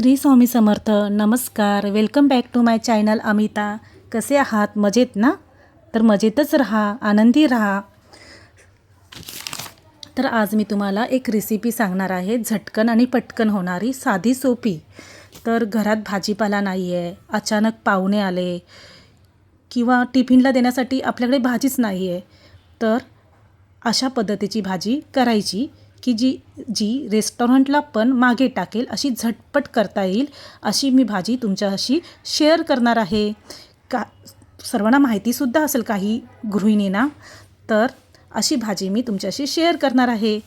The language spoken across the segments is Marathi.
श्री स्वामी समर्थ. नमस्कार, welcome back to my channel Amita. कसे आहात? मजेत ना? तर मजेतच राहा, आनंदी राहा. तर आज मी तुम्हाला एक रेसिपी सांगणार आहे, झटकन आणि पटकन होणारी, साधी सोपी. तर घरात भाजीपाला नाही आहे, अचानक पाहुणे आले किंवा टिफिनला देण्यासाठी आपल्याकडे भाजीच नाही आहे, तर अशा पद्धतीची भाजी करायची की जी रेस्टॉरंटला पण मागे टाकेल, अशी झटपट करता येईल, अशी मी भाजी तुमच्याशी शेअर करणार आहे. का सर्वांना माहितीसुद्धा असेल काही गृहिणींना. तर अशी भाजी मी तुमच्याशी शेअर करणार आहे.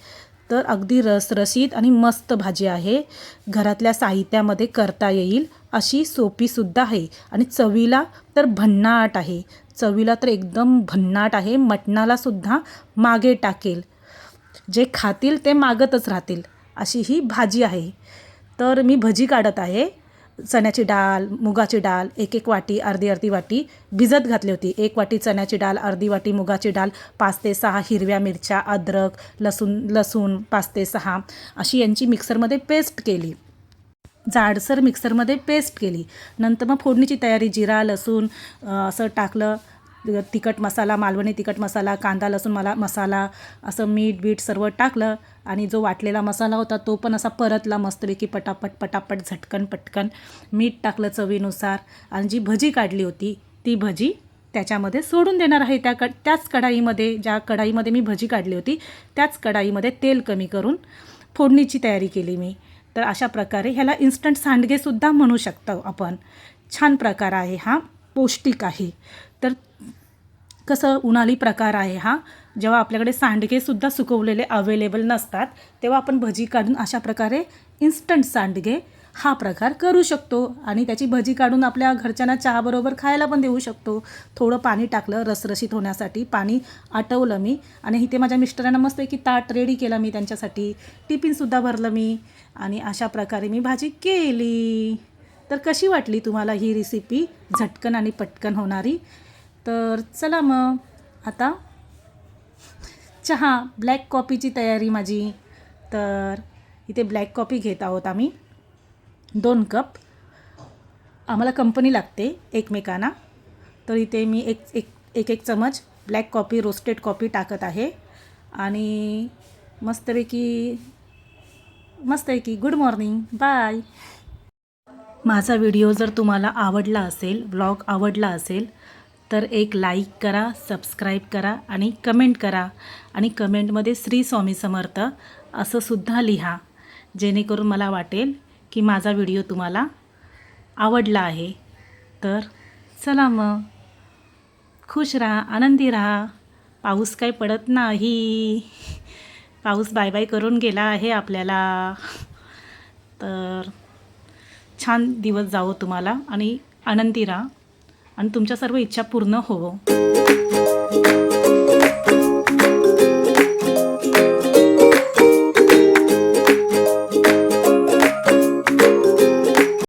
तर अगदी रसरशीत आणि मस्त भाजी आहे, घरातल्या साहित्यामध्ये करता येईल अशी सोपीसुद्धा आहे आणि चवीला तर भन्नाट आहे. चवीला तर एकदम भन्नाट आहे, मटणालासुद्धा मागे टाकेल. जे खातील ते मागतच राहतील अशी ही भाजी आहे. तर मी भजी काढत आहे. चण्याची डाळ, मुगाची डाळ एक एक वाटी, अर्धी अर्धी वाटी भिजत घातली होती. 1 वाटी चण्याची डाळ, अर्धी वाटी मुगाची डाळ, 5 ते 6 हिरव्या मिरच्या, अद्रक, लसूण 5 ते 6 अशी यांची मिक्सरमध्ये पेस्ट केली. जाडसर मिक्सरमध्ये पेस्ट केली. नंतर मग फोडणीची तयारी, जिरा, लसूण असं टाकलं. तिखट मसाला, मालवणी तिखट मसाला, कांदा लसूण मसाला, असं मीठ सर्व टाकलं आणि जो वाटलेला मसाला होता तो पण असा परतला मस्तपैकी, पटापट झटकन पटकन. मीठ टाकलं चवीनुसार आणि जी भजी काढली होती ती भजी त्याच्यामध्ये सोडून देणार आहे. त्याच कढाईमध्ये, ज्या कढाईमध्ये मी भजी काढली होती त्याच कढाईमध्ये तेल कमी करून फोडणीची तयारी केली मी. तर अशा प्रकारे ह्याला इन्स्टंट सांडगेसुद्धा म्हणू शकतो आपण. छान प्रकार आहे हा, पौष्टिक आहे. तर कसं उन्हाळी प्रकार आहे हा. जेव्हा आपल्याकडे सांडगेसुद्धा सुकवलेले अवेलेबल नसतात तेव्हा आपण भजी काढून अशा प्रकारे इन्स्टंट सांडगे हा प्रकार करू शकतो आणि त्याची भजी काढून आपल्या घरच्यांना चहाबरोबर खायला पण देऊ शकतो. थोडं पाणी टाकलं रसरशीत होण्यासाठी, पाणी आटवलं मी आणि इथे माझ्या मिस्टरांना मस्तपैकी ताट रेडी केला मी त्यांच्यासाठी. टिफिनसुद्धा भरलं मी आणि अशा प्रकारे मी भाजी केली. तर कशी वाटली तुम्हाला ही रेसिपी, झटकन आणि पटकन होणारी? तर चला मग आता चहा, ब्लॅक कॉफीची तयारी माझी. तर इथे ब्लॅक कॉफी घेत आहोत आम्ही 2 कप. आम्हाला कंपनी लागते एकमेकांना. तर इथे मी एक चमच ब्लॅक कॉफी, रोस्टेड कॉफी टाकत आहे आणि मस्तपैकी गुड मॉर्निंग, बाय. माझा व्हिडिओ जर तुम्हाला आवडला असेल, ब्लॉग आवडला असेल तर एक लाईक करा, सबस्क्राईब करा आणि कमेंट करा आणि कमेंटमध्ये श्री स्वामी समर्थ असं सुद्धा लिहा, जेणेकरून मला वाटेल की माझा व्हिडिओ तुम्हाला आवडला आहे. तर चला मग, खुश राहा, आनंदी राहा. पाऊस काही पडत नाही, पाऊस बाय बाय करून गेला आहे आपल्याला. तर छान दिवस जावो तुम्हाला आणि आनंदी राहा आणि तुमच्या सर्व इच्छा पूर्ण होवो.